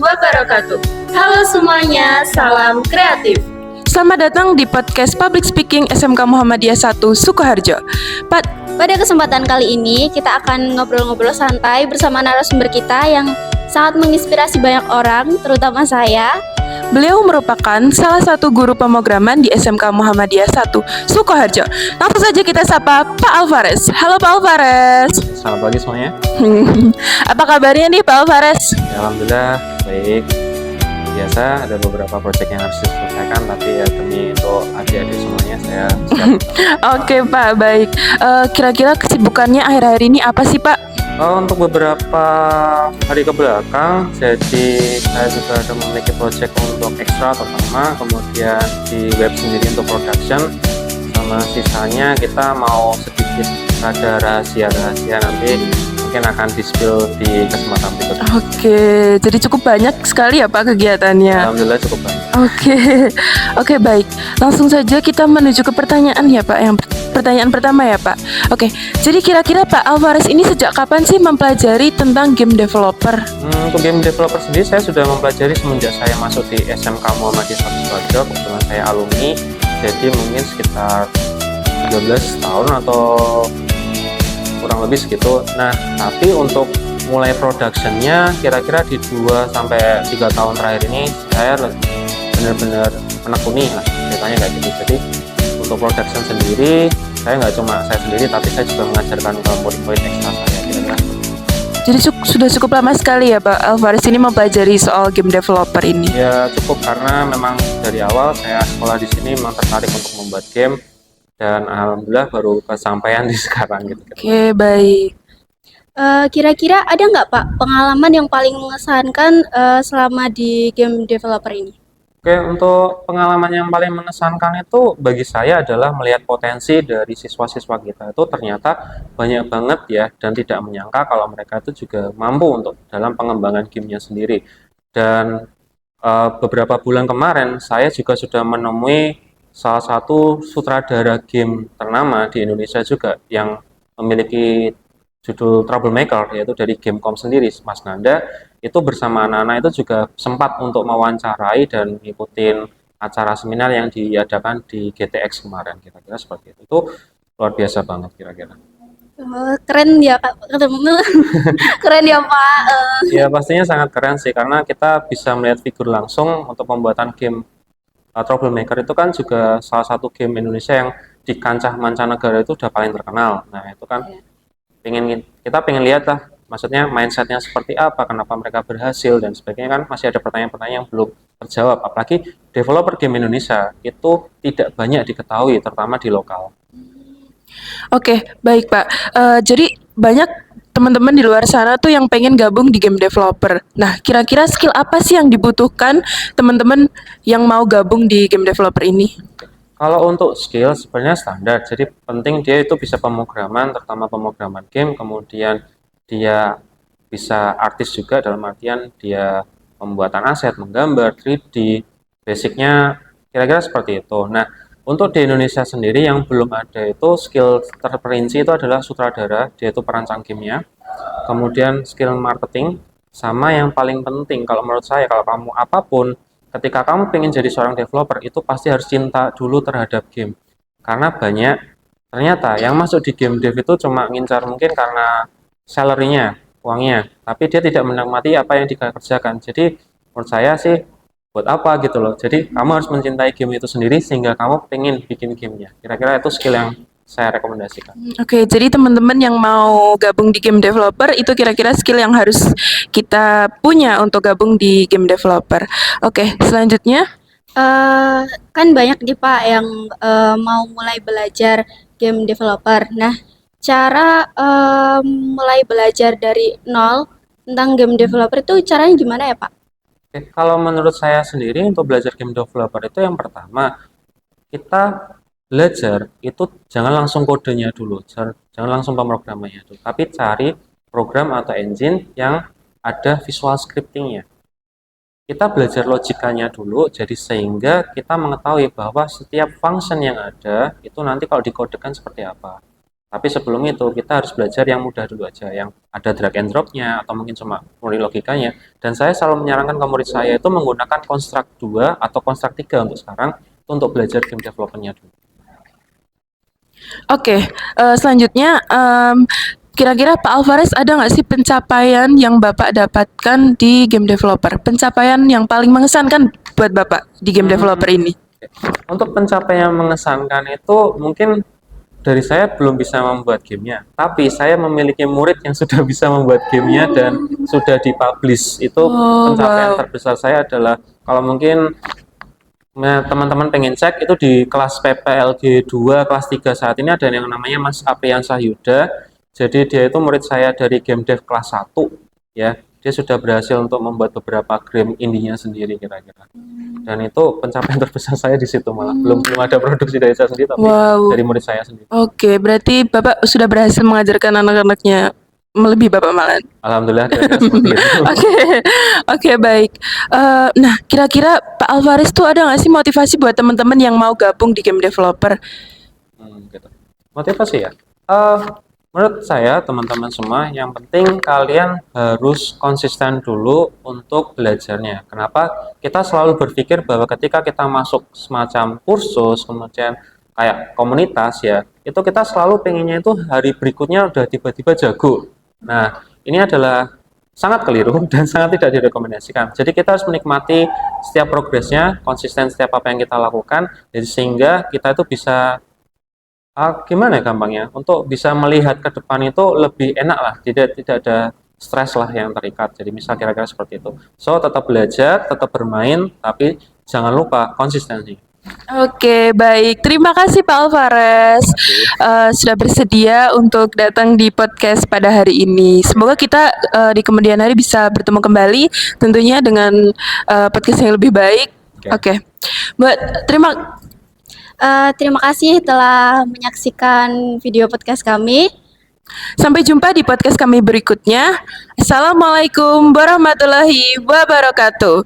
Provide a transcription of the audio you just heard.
wabarakatuh. Halo semuanya, salam kreatif. Selamat datang di podcast Public Speaking SMK Muhammadiyah 1 Sukoharjo. Pada kesempatan kali ini, kita akan ngobrol-ngobrol santai bersama narasumber kita yang sangat menginspirasi banyak orang, terutama saya. Beliau merupakan salah satu guru pemrograman di SMK Muhammadiyah 1 Sukoharjo. Langsung saja kita sapa Pak Alvarez. Halo Pak Alvarez. Selamat pagi semuanya. Apa kabarnya nih Pak Alvarez? Ya, alhamdulillah baik. Biasa ada beberapa proyek yang harus diselesaikan, tapi ya demi untuk adik-adik semuanya saya siap. Oke Pak, baik. Kira-kira kesibukannya akhir-akhir ini apa sih Pak? Untuk beberapa hari ke belakang, jadi saya juga ada memiliki proyek untuk ekstra terutama, kemudian di web sendiri untuk production, sama sisanya kita mau sedikit ada rahasia-rahasia nanti mungkin akan di-spill di kesempatan berikutnya. Oke, jadi cukup banyak sekali ya Pak kegiatannya. Alhamdulillah cukup banyak. Oke, baik. Langsung saja kita menuju ke pertanyaan ya Pak. Yang pertanyaan pertama ya Pak. Oke, jadi kira-kira Pak Alvarez ini sejak kapan sih mempelajari tentang game developer? Untuk game developer sendiri saya sudah mempelajari semenjak saya masuk di SMK Muhammadiyah 1 Sukoharjo. Kebetulan saya alumni, jadi mungkin sekitar 13 tahun atau kurang lebih segitu. Nah, tapi untuk mulai productionnya kira-kira di 2-3 tahun terakhir ini saya benar-benar menekuni lah ceritanya kayak gitu. Jadi untuk production sendiri saya nggak cuma saya sendiri, tapi saya juga mengajarkan ke murid-murid ekstra saya kira-kira. Jadi sudah cukup lama sekali ya Pak Alvarez ini mempelajari soal game developer ini. Ya cukup, karena memang dari awal saya sekolah di sini memang tertarik untuk membuat game, dan alhamdulillah baru kesampaian di sekarang gitu. Oke, baik. Kira-kira ada nggak Pak pengalaman yang paling mengesankan selama di game developer ini? Oke, untuk pengalaman yang paling mengesankan itu bagi saya adalah melihat potensi dari siswa-siswa kita itu ternyata banyak banget ya, dan tidak menyangka kalau mereka itu juga mampu untuk dalam pengembangan gamenya sendiri. Dan beberapa bulan kemarin saya juga sudah menemui salah satu sutradara game ternama di Indonesia juga yang memiliki judul Troublemaker, yaitu dari Gamecom sendiri, Mas Nanda. Itu bersama anak-anak itu juga sempat untuk mewawancarai dan ngikutin acara seminar yang diadakan di GTX kemarin, kira-kira seperti itu. Itu luar biasa banget kira-kira. Keren ya Kak, keren ya Pak. Ya pastinya sangat keren sih, karena kita bisa melihat figur langsung untuk pembuatan game. Troublemaker itu kan juga salah satu game Indonesia yang di kancah mancanegara itu udah paling terkenal. Nah itu kan kita pengen lihat lah, maksudnya mindsetnya seperti apa, kenapa mereka berhasil dan sebagainya. Kan masih ada pertanyaan-pertanyaan yang belum terjawab, apalagi developer game Indonesia itu tidak banyak diketahui, terutama di lokal. Oke, baik Pak. Jadi banyak teman-teman di luar sana tuh yang pengen gabung di game developer. Nah, kira-kira skill apa sih yang dibutuhkan teman-teman yang mau gabung di game developer ini? Kalau untuk skill sebenarnya standar, jadi penting dia itu bisa pemrograman, terutama pemrograman game, kemudian dia bisa artis juga, dalam artian dia pembuatan aset, menggambar, 3D, basicnya kira-kira seperti itu. Nah, untuk di Indonesia sendiri yang belum ada itu skill terperinci itu adalah sutradara, dia itu perancang gamenya, kemudian skill marketing, sama yang paling penting kalau menurut saya, kalau kamu apapun, ketika kamu pengen jadi seorang developer itu pasti harus cinta dulu terhadap game. Karena banyak ternyata yang masuk di game dev itu cuma ngincar mungkin karena salary-nya, uangnya, tapi dia tidak menikmati apa yang dikerjakan. Jadi menurut saya sih buat apa gitu loh. Jadi kamu harus mencintai game itu sendiri sehingga kamu pengen bikin gamenya. Kira-kira itu skill yang saya rekomendasikan. Oke, jadi teman-teman yang mau gabung di game developer itu kira-kira skill yang harus kita punya untuk gabung di game developer. Oke, selanjutnya. Kan banyak nih Pak yang mau mulai belajar game developer. Nah, cara mulai belajar dari nol tentang game developer itu caranya gimana ya Pak? Oke, kalau menurut saya sendiri untuk belajar game developer itu yang pertama, kita belajar itu jangan langsung kodenya dulu, jangan langsung pemrogramannya dulu, tapi cari program atau engine yang ada visual scriptingnya. Kita belajar logikanya dulu, jadi sehingga kita mengetahui bahwa setiap function yang ada itu nanti kalau dikodekan seperti apa. Tapi sebelum itu kita harus belajar yang mudah dulu aja, yang ada drag and drop-nya atau mungkin cuma murni logikanya. Dan saya selalu menyarankan ke murid saya itu menggunakan Construct 2 atau Construct 3 untuk sekarang untuk belajar game development-nya dulu. Oke, selanjutnya kira-kira Pak Alvarez ada nggak sih pencapaian yang Bapak dapatkan di game developer? Pencapaian yang paling mengesankan buat Bapak di game developer ini? Untuk pencapaian yang mengesankan itu mungkin dari saya belum bisa membuat gamenya, tapi saya memiliki murid yang sudah bisa membuat gamenya dan sudah dipublish. Itu pencapaian terbesar saya adalah, kalau mungkin teman-teman pengen cek, itu di kelas PPLG 2 kelas 3 saat ini ada yang namanya Mas Apriansah Yuda. Jadi dia itu murid saya dari game dev kelas 1 ya. Dia sudah berhasil untuk membuat beberapa game indinya sendiri kira-kira. Dan itu pencapaian terbesar saya di situ malah. Belum ada produksi dari saya sendiri, tapi dari murid saya sendiri. Oke, berarti Bapak sudah berhasil mengajarkan anak-anaknya melebihi Bapak malah. Alhamdulillah seperti itu. Oke, baik. Nah, kira-kira Pak Alvarez tuh ada nggak sih motivasi buat teman-teman yang mau gabung di game developer? Gitu. Motivasi ya? Menurut saya teman-teman semua, yang penting kalian harus konsisten dulu untuk belajarnya. Kenapa? Kita selalu berpikir bahwa ketika kita masuk semacam kursus, kemudian kayak komunitas ya, itu kita selalu pengennya itu hari berikutnya udah tiba-tiba jago. Nah, ini adalah sangat keliru dan sangat tidak direkomendasikan. Jadi kita harus menikmati setiap progresnya, konsisten setiap apa yang kita lakukan, jadi sehingga kita itu bisa gimana ya gampangnya, untuk bisa melihat ke depan itu lebih enak lah, tidak ada stres lah yang terikat. Jadi misal kira-kira seperti itu. So tetap belajar, tetap bermain, tapi jangan lupa konsistensi. Oke, baik. Terima kasih Pak Alvarez sudah bersedia untuk datang di podcast pada hari ini. Semoga kita di kemudian hari bisa bertemu kembali, tentunya dengan podcast yang lebih baik. Oke. Mbak, Terima kasih telah menyaksikan video podcast kami. sampai jumpa di podcast kami berikutnya. Assalamualaikum warahmatullahi wabarakatuh.